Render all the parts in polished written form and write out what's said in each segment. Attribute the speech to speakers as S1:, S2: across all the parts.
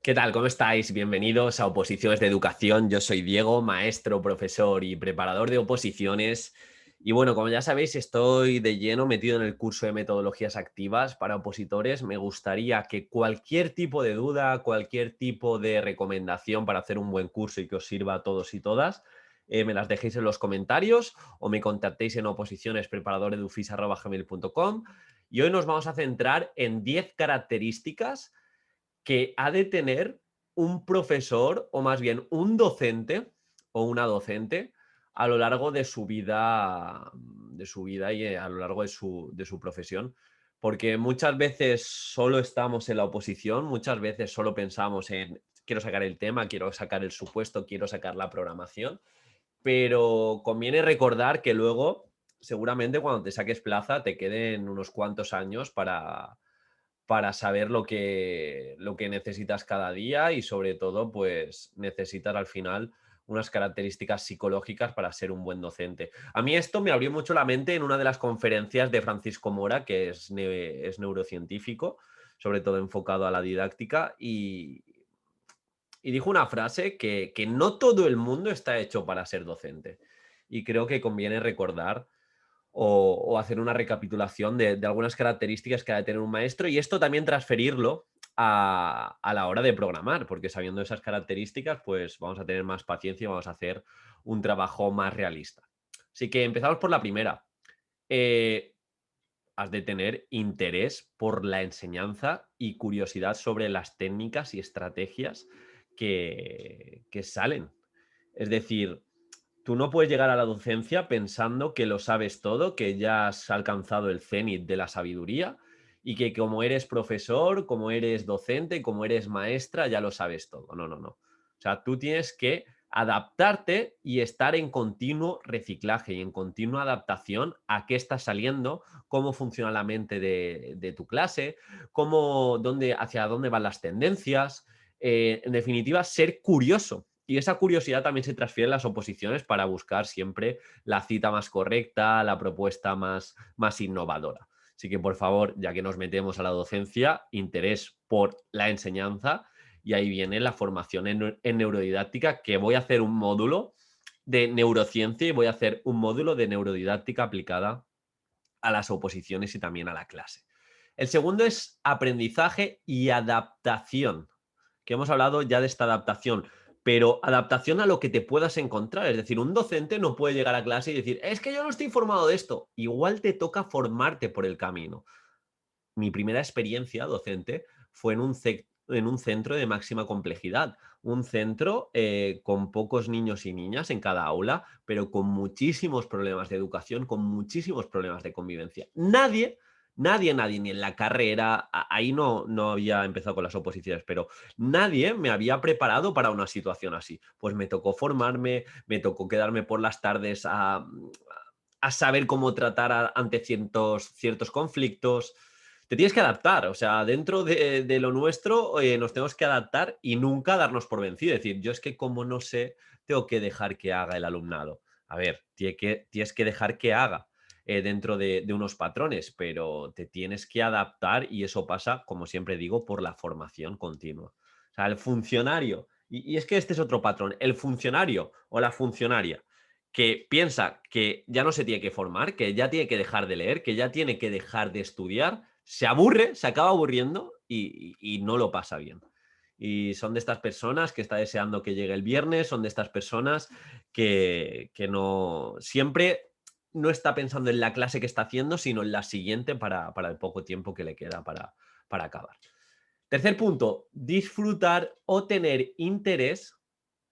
S1: ¿Qué tal? ¿Cómo estáis? Bienvenidos a Oposiciones de Educación. Yo soy Diego, maestro, profesor y preparador de oposiciones. Y bueno, como ya sabéis, estoy de lleno metido en el curso de metodologías activas para opositores. Me gustaría que cualquier tipo de duda, cualquier tipo de recomendación para hacer un buen curso y que os sirva a todos y todas, me las dejéis en los comentarios o me contactéis en oposicionespreparadordedufis@gmail.com. Y hoy nos vamos a centrar en 10 características que ha de tener un profesor o más bien un docente o una docente a lo largo de su vida y a lo largo de su profesión. Porque muchas veces solo estamos en la oposición, muchas veces solo pensamos en quiero sacar el tema, quiero sacar el supuesto, quiero sacar la programación, pero conviene recordar que luego seguramente cuando te saques plaza te queden unos cuantos años para saber lo que necesitas cada día y sobre todo, pues necesitas al final unas características psicológicas para ser un buen docente. A mí esto me abrió mucho la mente en una de las conferencias de Francisco Mora, que es neurocientífico, sobre todo enfocado a la didáctica, y dijo una frase que no todo el mundo está hecho para ser docente. Y creo que conviene recordar o hacer una recapitulación de algunas características que ha de tener un maestro y esto también transferirlo a la hora de programar, porque sabiendo esas características, pues vamos a tener más paciencia y vamos a hacer un trabajo más realista. Así que empezamos por la primera. Eh, Has de tener interés por la enseñanza y curiosidad sobre las técnicas y estrategias que salen. Es decir, tú no puedes llegar a la docencia pensando que lo sabes todo, que ya has alcanzado el cenit de la sabiduría y que como eres profesor, como eres docente, como eres maestra, ya lo sabes todo. No, no, no. O sea, tú tienes que adaptarte y estar en continuo reciclaje y en continua adaptación a qué está saliendo, cómo funciona la mente de tu clase, hacia dónde van las tendencias. En definitiva, ser curioso. Y esa curiosidad también se transfiere en las oposiciones para buscar siempre la cita más correcta, la propuesta más innovadora. Así que, por favor, ya que nos metemos a la docencia, interés por la enseñanza y ahí viene la formación en neurodidáctica, que voy a hacer un módulo de neurociencia y voy a hacer un módulo de neurodidáctica aplicada a las oposiciones y también a la clase. El segundo es aprendizaje y adaptación, que hemos hablado ya de esta adaptación, pero adaptación a lo que te puedas encontrar. Es decir, un docente no puede llegar a clase y decir, es que yo no estoy informado de esto. Igual te toca formarte por el camino. Mi primera experiencia docente fue en un centro de máxima complejidad, un centro con pocos niños y niñas en cada aula, pero con muchísimos problemas de educación, con muchísimos problemas de convivencia. Nadie, ni en la carrera, ahí no había empezado con las oposiciones, pero nadie me había preparado para una situación así. Pues me tocó formarme, me tocó quedarme por las tardes a saber cómo tratar ante ciertos conflictos. Te tienes que adaptar, o sea, dentro de lo nuestro nos tenemos que adaptar y nunca darnos por vencido. Es decir, yo es que como no sé, tengo que dejar que haga el alumnado. A ver, tienes que dejar que haga dentro de unos patrones, pero te tienes que adaptar y eso pasa, como siempre digo, por la formación continua. O sea, el funcionario, y es que este es otro patrón, el funcionario o la funcionaria que piensa que ya no se tiene que formar, que ya tiene que dejar de leer, que ya tiene que dejar de estudiar, se aburre, se acaba aburriendo y no lo pasa bien. Y son de estas personas que está deseando que llegue el viernes, son de estas personas que no siempre no está pensando en la clase que está haciendo, sino en la siguiente para el poco tiempo que le queda para acabar. Tercer punto, disfrutar o tener interés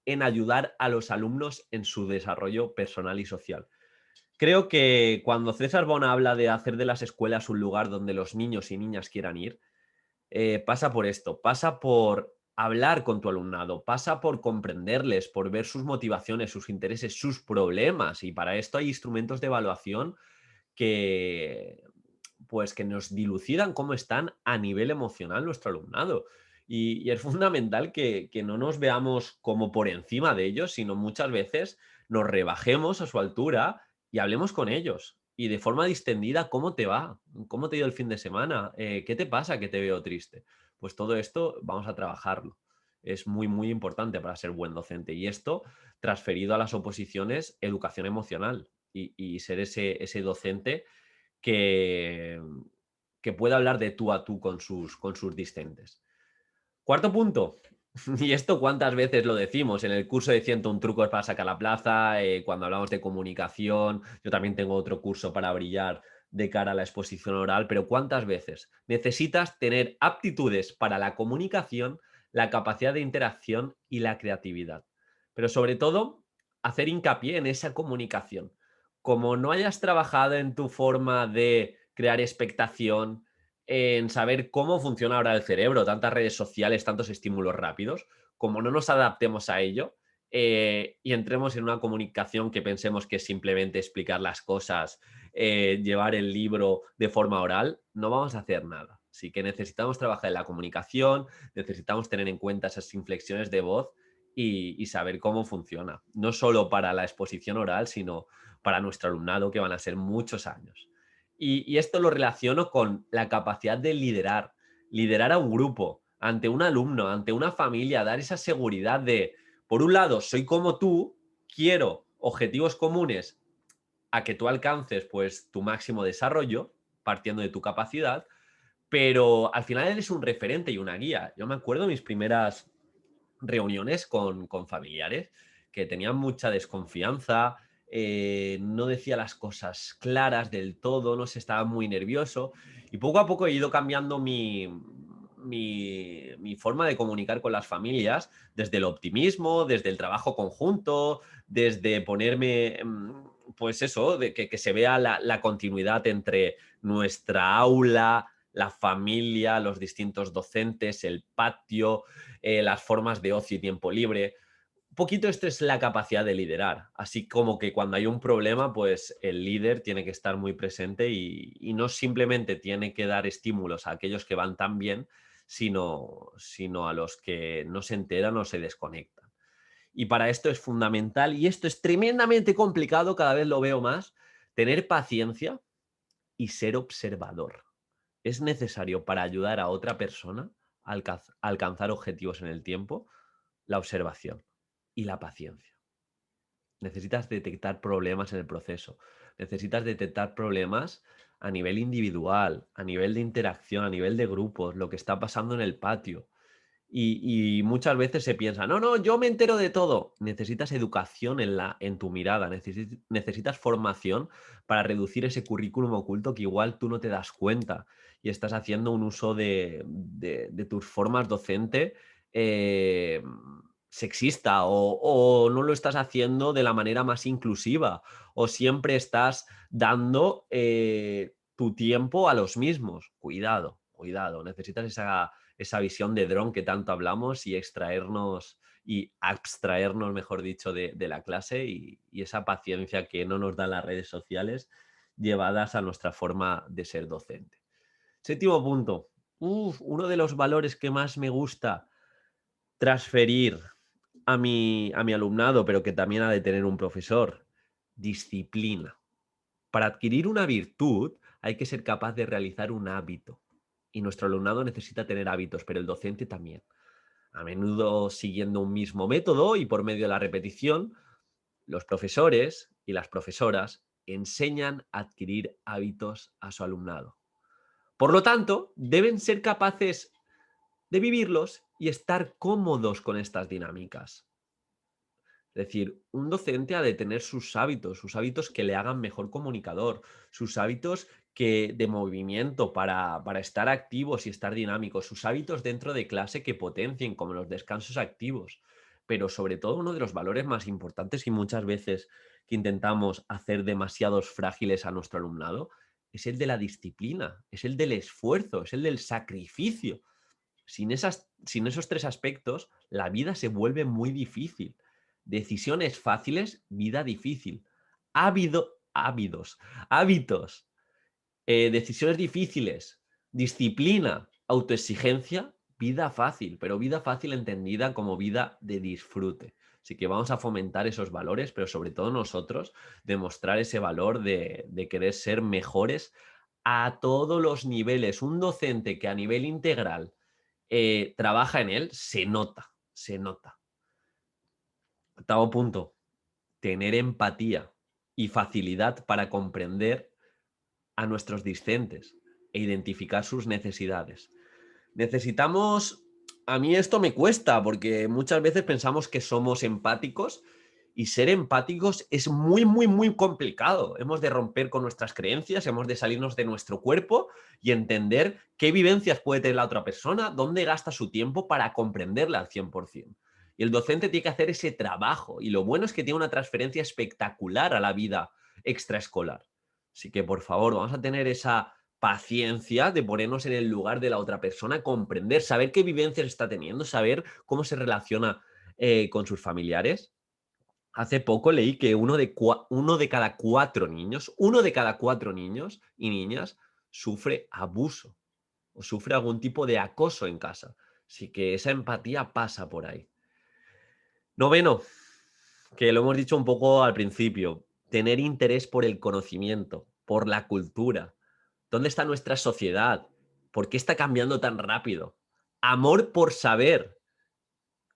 S1: en ayudar a los alumnos en su desarrollo personal y social. Creo que cuando César Bona habla de hacer de las escuelas un lugar donde los niños y niñas quieran ir, pasa por esto, pasa por hablar con tu alumnado, pasa por comprenderles, por ver sus motivaciones, sus intereses, sus problemas. Y para esto hay instrumentos de evaluación que, pues, que nos dilucidan cómo están a nivel emocional nuestro alumnado. Y es fundamental que no nos veamos como por encima de ellos, sino muchas veces nos rebajemos a su altura y hablemos con ellos. Y de forma distendida, ¿cómo te va? ¿Cómo te ha ido el fin de semana? ¿Qué te pasa que te veo triste? Pues todo esto vamos a trabajarlo. Es muy, muy importante para ser buen docente. Y esto, transferido a las oposiciones, educación emocional y ser ese docente que, que pueda hablar de tú a tú con sus discentes. Cuarto punto, y esto cuántas veces lo decimos en el curso de 101 trucos para sacar la plaza, cuando hablamos de comunicación, yo también tengo otro curso para brillar de cara a la exposición oral, pero cuántas veces necesitas tener aptitudes para la comunicación, la capacidad de interacción y la creatividad. Pero sobre todo, hacer hincapié en esa comunicación. Como no hayas trabajado en tu forma de crear expectación, en saber cómo funciona ahora el cerebro, tantas redes sociales, tantos estímulos rápidos, como no nos adaptemos a ello y entremos en una comunicación que pensemos que es simplemente explicar las cosas, llevar el libro de forma oral, no vamos a hacer nada. Así que necesitamos trabajar en la comunicación, necesitamos tener en cuenta esas inflexiones de voz y saber cómo funciona, no solo para la exposición oral, sino para nuestro alumnado, que van a ser muchos años. Y esto lo relaciono con la capacidad de liderar a un grupo, ante un alumno, ante una familia, dar esa seguridad de, por un lado, soy como tú, quiero objetivos comunes a que tú alcances pues tu máximo desarrollo, partiendo de tu capacidad, pero al final eres un referente y una guía. Yo me acuerdo de mis primeras reuniones con familiares que tenían mucha desconfianza, no decía las cosas claras del todo, no se estaba muy nervioso y poco a poco he ido cambiando mi forma de comunicar con las familias desde el optimismo, desde el trabajo conjunto, desde ponerme, pues eso, de que se vea la continuidad entre nuestra aula, la familia, los distintos docentes, el patio, las formas de ocio y tiempo libre. Un poquito esto es la capacidad de liderar, así como que cuando hay un problema, pues el líder tiene que estar muy presente y no simplemente tiene que dar estímulos a aquellos que van tan bien, sino a los que no se enteran o se desconectan. Y para esto es fundamental, y esto es tremendamente complicado, cada vez lo veo más, tener paciencia y ser observador. Es necesario para ayudar a otra persona a alcanzar objetivos en el tiempo, la observación y la paciencia. Necesitas detectar problemas en el proceso. Necesitas detectar problemas a nivel individual, a nivel de interacción, a nivel de grupos, lo que está pasando en el patio. Y muchas veces se piensa, no, no, yo me entero de todo. Necesitas educación en tu mirada, necesitas formación para reducir ese currículum oculto que igual tú no te das cuenta y estás haciendo un uso de tus formas docente eh, sexista o no lo estás haciendo de la manera más inclusiva o siempre estás dando tu tiempo a los mismos. Cuidado, cuidado, necesitas esa visión de dron que tanto hablamos y extraernos y abstraernos, mejor dicho, de la clase y esa paciencia que no nos dan las redes sociales llevadas a nuestra forma de ser docente. Séptimo punto. Uno de los valores que más me gusta transferir a mi alumnado, pero que también ha de tener un profesor, disciplina. Para adquirir una virtud hay que ser capaz de realizar un hábito. Y nuestro alumnado necesita tener hábitos, pero el docente también. A menudo siguiendo un mismo método y por medio de la repetición, los profesores y las profesoras enseñan a adquirir hábitos a su alumnado. Por lo tanto, deben ser capaces de vivirlos y estar cómodos con estas dinámicas. Es decir, un docente ha de tener sus hábitos que le hagan mejor comunicador, sus hábitos de movimiento para estar activos y estar dinámicos, sus hábitos dentro de clase que potencien, como los descansos activos. Pero sobre todo uno de los valores más importantes y muchas veces que intentamos hacer demasiados frágiles a nuestro alumnado es el de la disciplina, es el del esfuerzo, es el del sacrificio. Sin esos tres aspectos, la vida se vuelve muy difícil. Decisiones fáciles, vida difícil. Hábitos, decisiones difíciles, disciplina, autoexigencia, vida fácil, pero vida fácil entendida como vida de disfrute. Así que vamos a fomentar esos valores, pero sobre todo nosotros demostrar ese valor de querer ser mejores a todos los niveles. Un docente que a nivel integral trabaja en él, se nota. se nota. Octavo punto, tener empatía y facilidad para comprender a nuestros discentes e identificar sus necesidades. Necesitamos, a mí esto me cuesta porque muchas veces pensamos que somos empáticos y ser empáticos es muy, muy, muy complicado. Hemos de romper con nuestras creencias, hemos de salirnos de nuestro cuerpo y entender qué vivencias puede tener la otra persona, dónde gasta su tiempo para comprenderla al 100%. Y el docente tiene que hacer ese trabajo y lo bueno es que tiene una transferencia espectacular a la vida extraescolar. Así que, por favor, vamos a tener esa paciencia de ponernos en el lugar de la otra persona, comprender, saber qué vivencias está teniendo, saber cómo se relaciona con sus familiares. Hace poco leí que uno de cada cuatro niños y niñas sufre abuso o sufre algún tipo de acoso en casa. Así que esa empatía pasa por ahí. Noveno, que lo hemos dicho un poco al principio, tener interés por el conocimiento, por la cultura. ¿Dónde está nuestra sociedad? ¿Por qué está cambiando tan rápido? Amor por saber,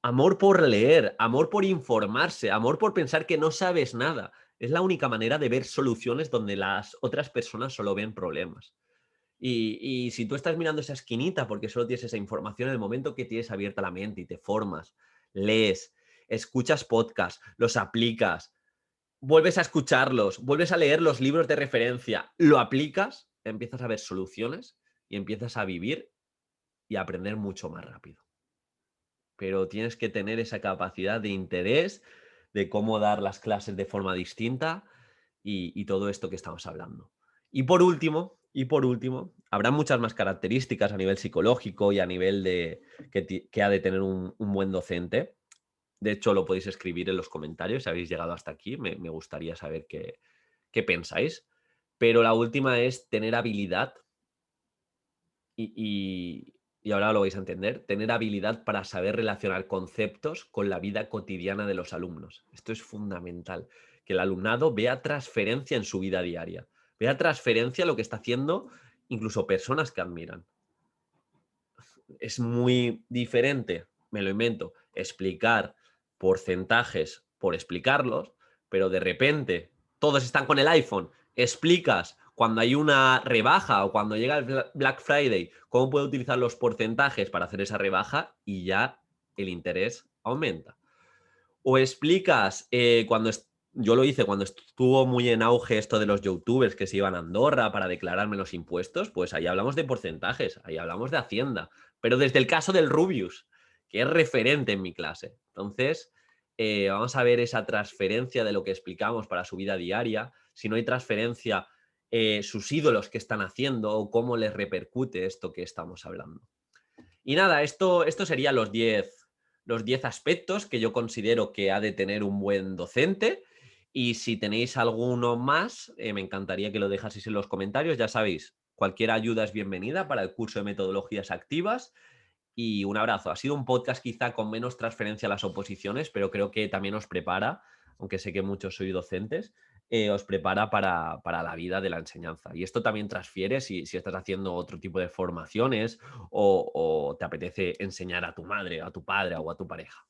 S1: amor por leer, amor por informarse, amor por pensar que no sabes nada. Es la única manera de ver soluciones donde las otras personas solo ven problemas. Y si tú estás mirando esa esquinita porque solo tienes esa información, en el momento que tienes abierta la mente y te formas, lees, escuchas podcasts, los aplicas, vuelves a escucharlos, vuelves a leer los libros de referencia, lo aplicas, empiezas a ver soluciones y empiezas a vivir y a aprender mucho más rápido. Pero tienes que tener esa capacidad de interés, de cómo dar las clases de forma distinta y todo esto que estamos hablando. Y por último, habrá muchas más características a nivel psicológico y a nivel de que ha de tener un buen docente. De hecho, lo podéis escribir en los comentarios si habéis llegado hasta aquí. Me gustaría saber qué pensáis. Pero la última es tener habilidad y ahora lo vais a entender, tener habilidad para saber relacionar conceptos con la vida cotidiana de los alumnos. Esto es fundamental, que el alumnado vea transferencia en su vida diaria, vea transferencia lo que está haciendo incluso personas que admiran. Es muy diferente, me lo invento, explicar porcentajes por explicarlos, pero de repente todos están con el iPhone, explicas cuando hay una rebaja o cuando llega el Black Friday, cómo puedo utilizar los porcentajes para hacer esa rebaja y ya el interés aumenta. O explicas yo lo hice cuando estuvo muy en auge esto de los youtubers que se iban a Andorra para declararme los impuestos, pues ahí hablamos de porcentajes, ahí hablamos de Hacienda, pero desde el caso del Rubius, que es referente en mi clase. Entonces, vamos a ver esa transferencia de lo que explicamos para su vida diaria, si no hay transferencia, sus ídolos que están haciendo o cómo les repercute esto que estamos hablando. Y nada, esto serían los 10 aspectos que yo considero que ha de tener un buen docente. Y si tenéis alguno más, me encantaría que lo dejaseis en los comentarios. Ya sabéis, cualquier ayuda es bienvenida para el curso de metodologías activas. Y un abrazo. Ha sido un podcast quizá con menos transferencia a las oposiciones, pero creo que también os prepara, aunque sé que muchos sois docentes, os prepara para la vida de la enseñanza. Y esto también transfiere si estás haciendo otro tipo de formaciones o te apetece enseñar a tu madre, a tu padre o a tu pareja.